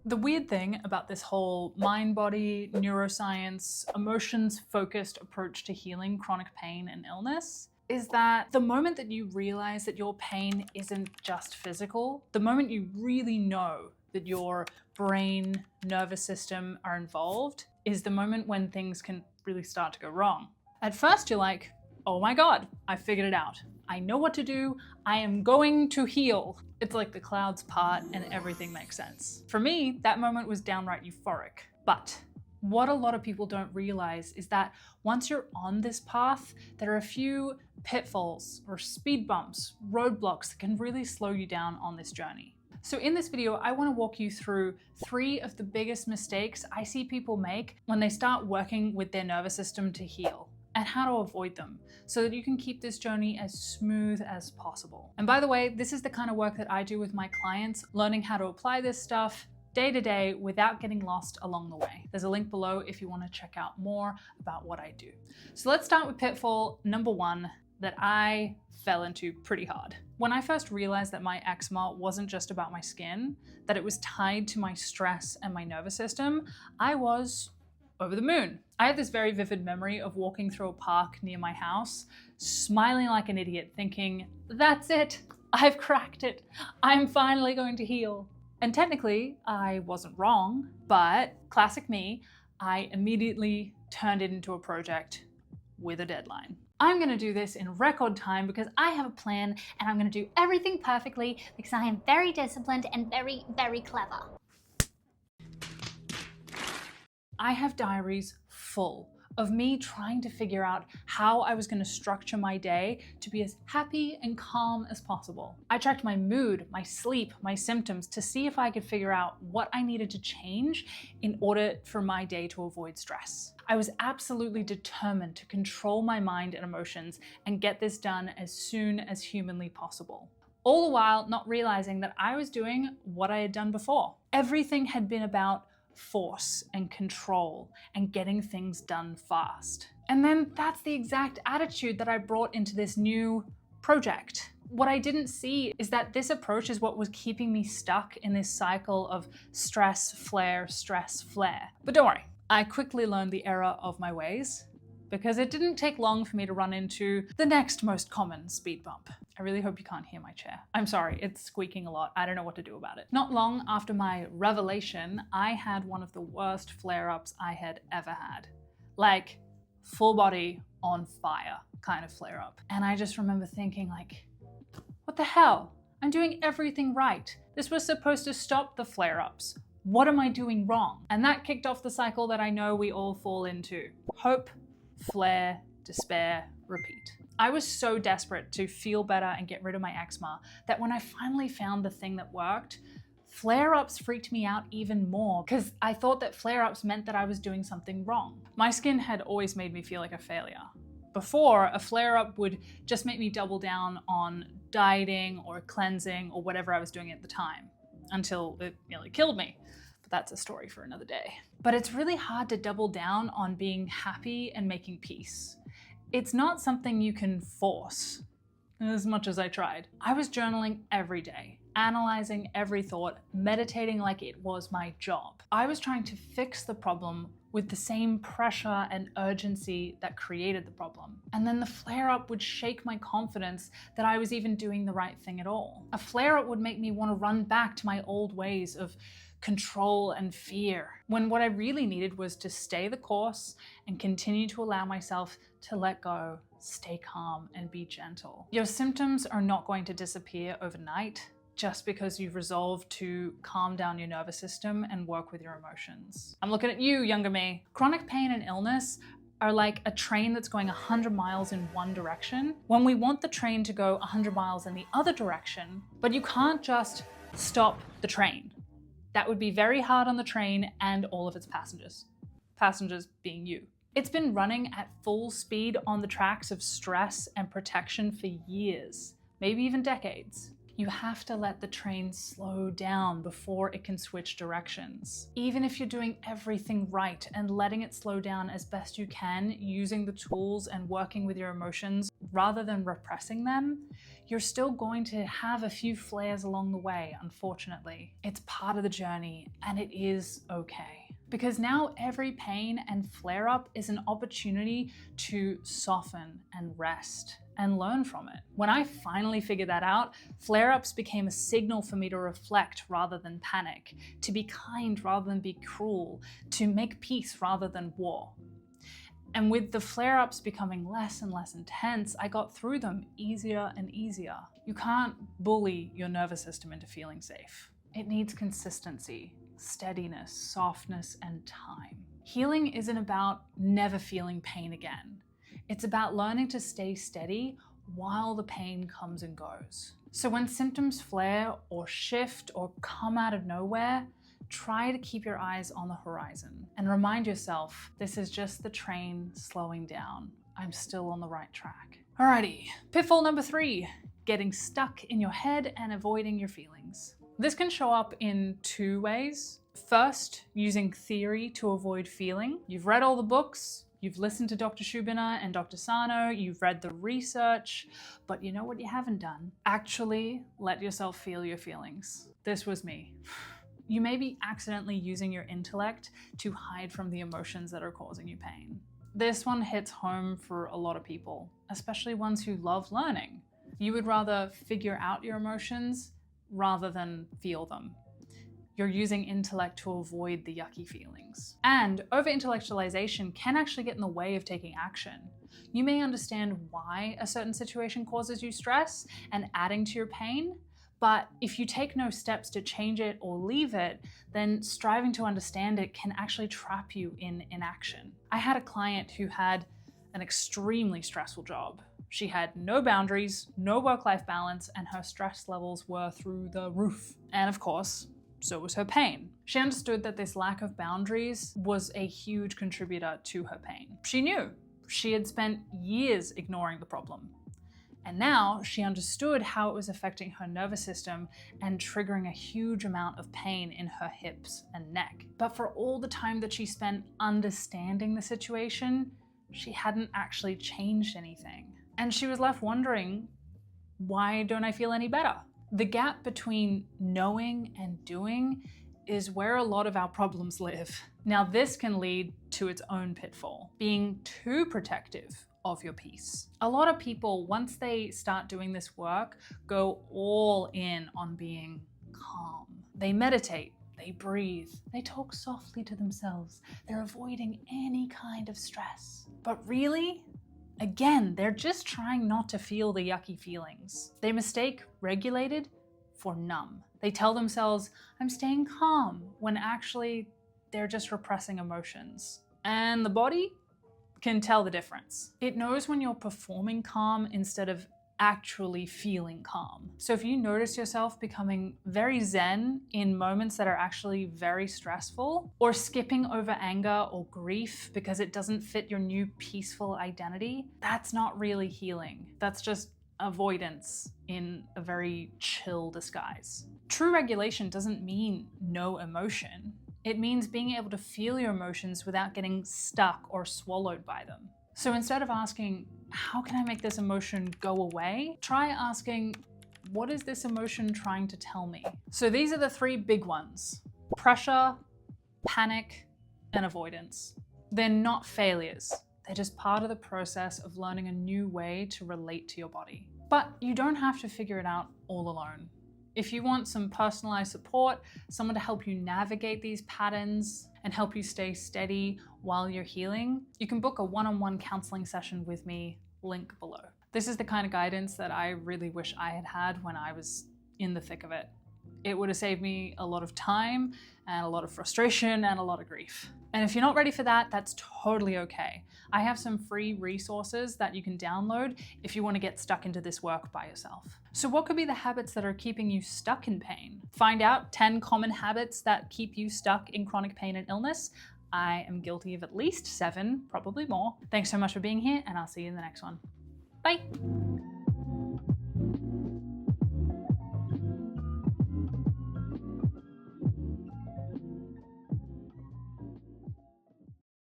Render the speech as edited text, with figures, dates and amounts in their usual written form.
The weird thing about this whole mind-body, neuroscience, emotions-focused approach to healing chronic pain and illness is that the moment that you realize that your pain isn't just physical, the moment you really know that your brain, nervous system are involved, is the moment when things can really start to go wrong. At first you're like, oh my God, I figured it out. I know what to do. I am going to heal. It's like the clouds part and everything makes sense. For me, that moment was downright euphoric. But what a lot of people don't realize is that once you're on this path, there are a few pitfalls or speed bumps, roadblocks that can really slow you down on this journey. So in this video, I want to walk you through 3 of the biggest mistakes I see people make when they start working with their nervous system to heal, and how to avoid them so that you can keep this journey as smooth as possible. And by the way, this is the kind of work that I do with my clients, learning how to apply this stuff day to day without getting lost along the way. There's a link below if you want to check out more about what I do. So let's start with pitfall number 1 that I fell into pretty hard. When I first realized that my eczema wasn't just about my skin, that it was tied to my stress and my nervous system, I was over the moon. I have this very vivid memory of walking through a park near my house, smiling like an idiot, thinking, that's it, I've cracked it, I'm finally going to heal. And technically, I wasn't wrong, but classic me, I immediately turned it into a project with a deadline. I'm gonna do this in record time because I have a plan and I'm gonna do everything perfectly because I am very disciplined and very, very clever. I have diaries full of me trying to figure out how I was going to structure my day to be as happy and calm as possible. I tracked my mood, my sleep, my symptoms to see if I could figure out what I needed to change in order for my day to avoid stress. I was absolutely determined to control my mind and emotions and get this done as soon as humanly possible. All the while not realizing that I was doing what I had done before. Everything had been about force and control and getting things done fast. And then that's the exact attitude that I brought into this new project. What I didn't see is that this approach is what was keeping me stuck in this cycle of stress, flare, stress, flare. But don't worry, I quickly learned the error of my ways because it didn't take long for me to run into the next most common speed bump. I really hope you can't hear my chair. I'm sorry, it's squeaking a lot. I don't know what to do about it. Not long after my revelation, I had one of the worst flare-ups I had ever had. Like, full body on fire kind of flare-up. And I just remember thinking like, what the hell? I'm doing everything right. This was supposed to stop the flare-ups. What am I doing wrong? And that kicked off the cycle that I know we all fall into. Hope, flare, despair, repeat. I was so desperate to feel better and get rid of my eczema that when I finally found the thing that worked, flare-ups freaked me out even more because I thought that flare-ups meant that I was doing something wrong. My skin had always made me feel like a failure. Before, a flare-up would just make me double down on dieting or cleansing or whatever I was doing at the time until it nearly killed me. But that's a story for another day. But it's really hard to double down on being happy and making peace. It's not something you can force, as much as I tried. I was journaling every day, analyzing every thought, meditating like it was my job. I was trying to fix the problem with the same pressure and urgency that created the problem. And then the flare-up would shake my confidence that I was even doing the right thing at all. A flare-up would make me want to run back to my old ways of control and fear, when what I really needed was to stay the course and continue to allow myself to let go, stay calm, and be gentle. Your symptoms are not going to disappear overnight just because you've resolved to calm down your nervous system and work with your emotions. I'm looking at you, younger me. Chronic pain and illness are like a train that's going 100 miles in one direction when we want the train to go 100 miles in the other direction, but you can't just stop the train. That would be very hard on the train and all of its passengers. Passengers being you. It's been running at full speed on the tracks of stress and protection for years, maybe even decades. You have to let the train slow down before it can switch directions. Even if you're doing everything right and letting it slow down as best you can, using the tools and working with your emotions rather than repressing them, you're still going to have a few flares along the way, unfortunately. It's part of the journey, and it is okay. Because now every pain and flare-up is an opportunity to soften and rest and learn from it. When I finally figured that out, flare-ups became a signal for me to reflect rather than panic, to be kind rather than be cruel, to make peace rather than war. And with the flare-ups becoming less and less intense, I got through them easier and easier. You can't bully your nervous system into feeling safe. It needs consistency, steadiness, softness, and time. Healing isn't about never feeling pain again. It's about learning to stay steady while the pain comes and goes. So when symptoms flare or shift or come out of nowhere, try to keep your eyes on the horizon and remind yourself, this is just the train slowing down. I'm still on the right track. Alrighty, pitfall number 3, getting stuck in your head and avoiding your feelings. This can show up in 2 ways. First, using theory to avoid feeling. You've read all the books, you've listened to Dr. Shubina and Dr. Sano, you've read the research, but you know what you haven't done? Actually let yourself feel your feelings. This was me. You may be accidentally using your intellect to hide from the emotions that are causing you pain. This one hits home for a lot of people, especially ones who love learning. You would rather figure out your emotions rather than feel them. You're using intellect to avoid the yucky feelings. And over-intellectualization can actually get in the way of taking action. You may understand why a certain situation causes you stress and adding to your pain, but if you take no steps to change it or leave it, then striving to understand it can actually trap you in inaction. I had a client who had an extremely stressful job. She had no boundaries, no work-life balance, and her stress levels were through the roof. And of course, so was her pain. She understood that this lack of boundaries was a huge contributor to her pain. She knew. She had spent years ignoring the problem. And now she understood how it was affecting her nervous system and triggering a huge amount of pain in her hips and neck. But for all the time that she spent understanding the situation, she hadn't actually changed anything. And she was left wondering, why don't I feel any better? The gap between knowing and doing is where a lot of our problems live. Now, this can lead to its own pitfall, being too protective of your peace. A lot of people, once they start doing this work, go all in on being calm. They meditate, they breathe, they talk softly to themselves. They're avoiding any kind of stress. But really, again, they're just trying not to feel the yucky feelings. They mistake regulated for numb. They tell themselves, I'm staying calm, when actually they're just repressing emotions. And the body can tell the difference. It knows when you're performing calm instead of actually feeling calm. So if you notice yourself becoming very zen in moments that are actually very stressful, or skipping over anger or grief because it doesn't fit your new peaceful identity, that's not really healing. That's just avoidance in a very chill disguise. True regulation doesn't mean no emotion. It means being able to feel your emotions without getting stuck or swallowed by them. So instead of asking, how can I make this emotion go away? Try asking, what is this emotion trying to tell me? So these are the 3 big ones: pressure, panic, and avoidance. They're not failures. They're just part of the process of learning a new way to relate to your body. But you don't have to figure it out all alone. If you want some personalized support, someone to help you navigate these patterns and help you stay steady while you're healing, you can book a one-on-one counseling session with me, link below. This is the kind of guidance that I really wish I had had when I was in the thick of it. It would have saved me a lot of time and a lot of frustration and a lot of grief. And if you're not ready for that, that's totally okay. I have some free resources that you can download if you want to get stuck into this work by yourself. So what could be the habits that are keeping you stuck in pain? Find out 10 common habits that keep you stuck in chronic pain and illness. I am guilty of at least 7, probably more. Thanks so much for being here, and I'll see you in the next one. Bye.